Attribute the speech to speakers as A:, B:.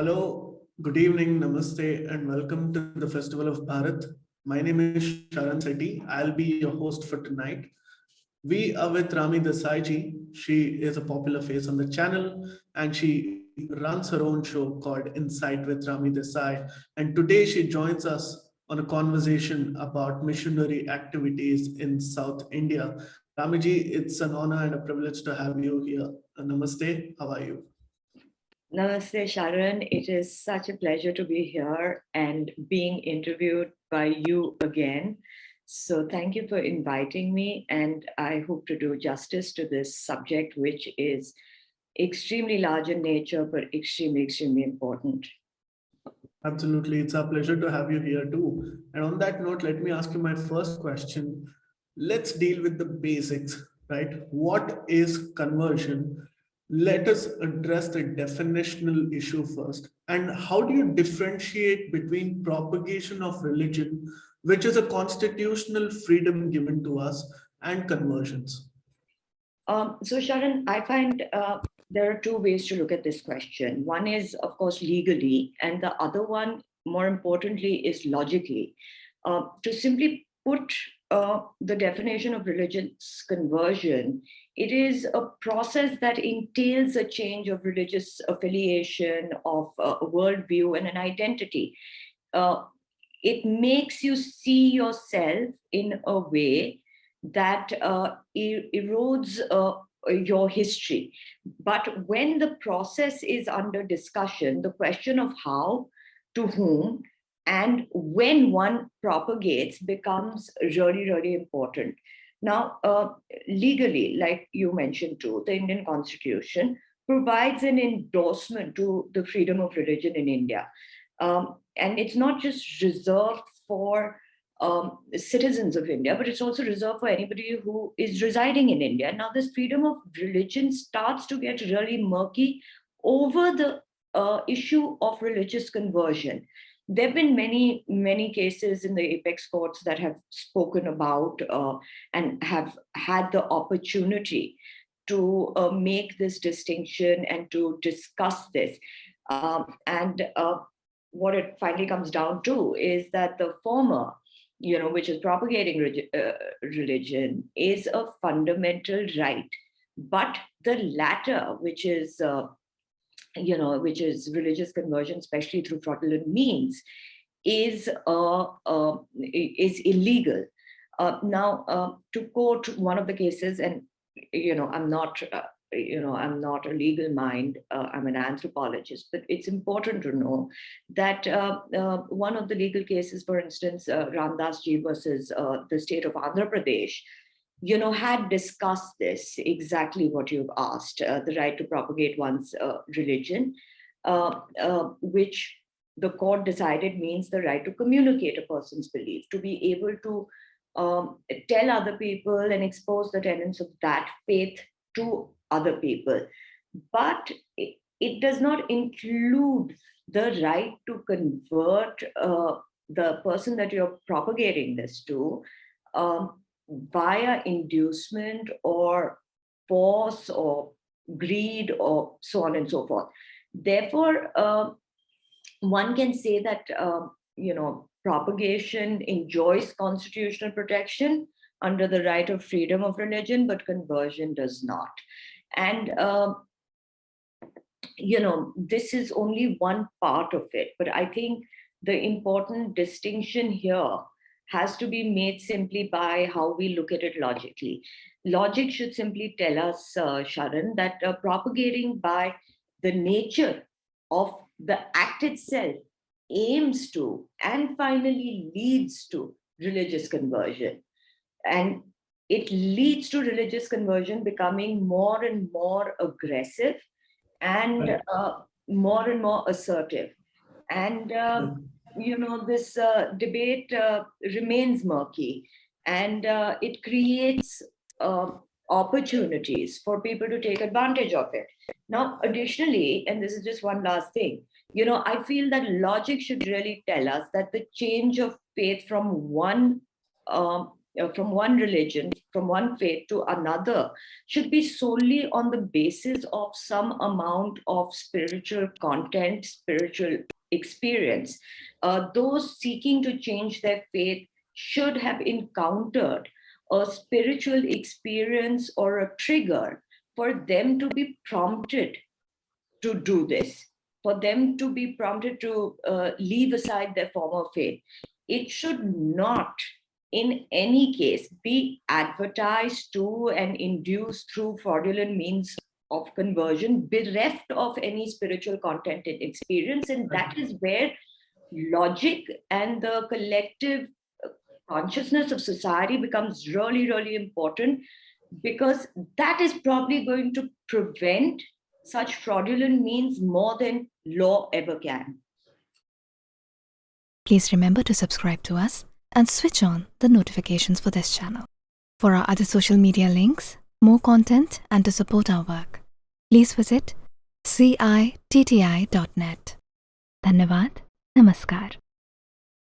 A: Hello, good evening, namaste, and welcome to the Festival of Bharat. My name is Sharan Sethi. I'll be your host for tonight. We are with Rami Desai ji. She is a popular face on the channel and she runs her own show called Insight with Rami Desai. And today she joins us on a conversation about missionary activities in South India. Rami ji, it's an honor and a privilege to have you here. Namaste, how are you?
B: Namaste, Sharan. It is such a pleasure to be here and being interviewed by you again. So thank you for inviting me, and I hope to do justice to this subject, which is extremely large in nature, but extremely, extremely important.
A: Absolutely. It's a pleasure to have you here too. And on that note, let me ask you my first question. Let's deal with the basics, right? What is conversion? Let us address the definitional issue first. And how do you differentiate between propagation of religion, which is a constitutional freedom given to us, and conversions?
B: So Sharan, I find there are two ways to look at this question. One is, of course, legally, and the other one, more importantly, is logically. To simply put the definition of religious conversion, it is a process that entails a change of religious affiliation, of a worldview, and an identity. It makes you see yourself in a way that erodes your history. But when the process is under discussion, the question of how, to whom, and when one propagates becomes really, really important. Now, legally, like you mentioned too, the Indian Constitution provides an endorsement to the freedom of religion in India. And it's not just reserved for citizens of India, but it's also reserved for anybody who is residing in India. Now, this freedom of religion starts to get really murky over the issue of religious conversion. There have been many, many cases in the apex courts that have spoken about and have had the opportunity to make this distinction and to discuss this. What it finally comes down to is that the former, which is propagating religion, is a fundamental right. But the latter, which is religious conversion, especially through fraudulent means, is illegal. Now, to quote one of the cases, and I'm not a legal mind, I'm an anthropologist, but it's important to know that one of the legal cases, for instance, Ramdas ji versus the state of Andhra Pradesh, had discussed this, exactly what you've asked, the right to propagate one's religion, which the court decided means the right to communicate a person's belief, to be able to tell other people and expose the tenets of that faith to other people. But it does not include the right to convert the person that you're propagating this to via inducement or force or greed or so on and so forth. Therefore, one can say that, propagation enjoys constitutional protection under the right of freedom of religion, but conversion does not. And, this is only one part of it. But I think the important distinction here has to be made simply by how we look at it logically. Logic should simply tell us, Sharan, that propagating by the nature of the act itself aims to and finally leads to religious conversion. And it leads to religious conversion becoming more and more aggressive and more and more assertive. And, this debate remains murky, and it creates opportunities for people to take advantage of it. Now, additionally, and this is just one last thing, I feel that logic should really tell us that the change of faith from one from one religion, from one faith to another, should be solely on the basis of some amount of spiritual content, spiritual experience. Those seeking to change their faith should have encountered a spiritual experience or a trigger for them to be prompted to do this, for them to be prompted to leave aside their former faith. It should not, in any case, be advertised to and induced through fraudulent means of conversion, bereft of any spiritual content and experience. And that is where logic and the collective consciousness of society becomes really, really important, because that is probably going to prevent such fraudulent means more than law ever can.
C: Please remember to subscribe to us and switch on the notifications for this channel. For our other social media links, more content, and to support our work, please visit citti.net. Dhanyavad. Namaskar.